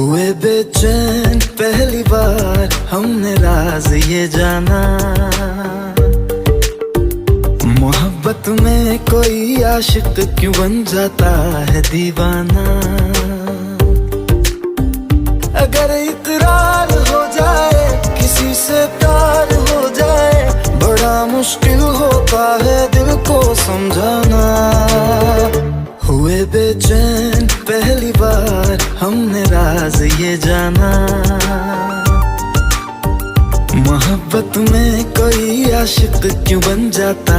हुए बेचैन पहली बार हमने राज ये जाना, मोहब्बत में कोई आशिक क्यों बन जाता है दीवाना। अगर इकरार हो जाए किसी से प्यार हो जाए, बड़ा मुश्किल होता है दिल को समझाना। हुए बेचैन पहली बार हमने राज ये जाना, मोहब्बत में कोई आशिक क्यों बन जाता।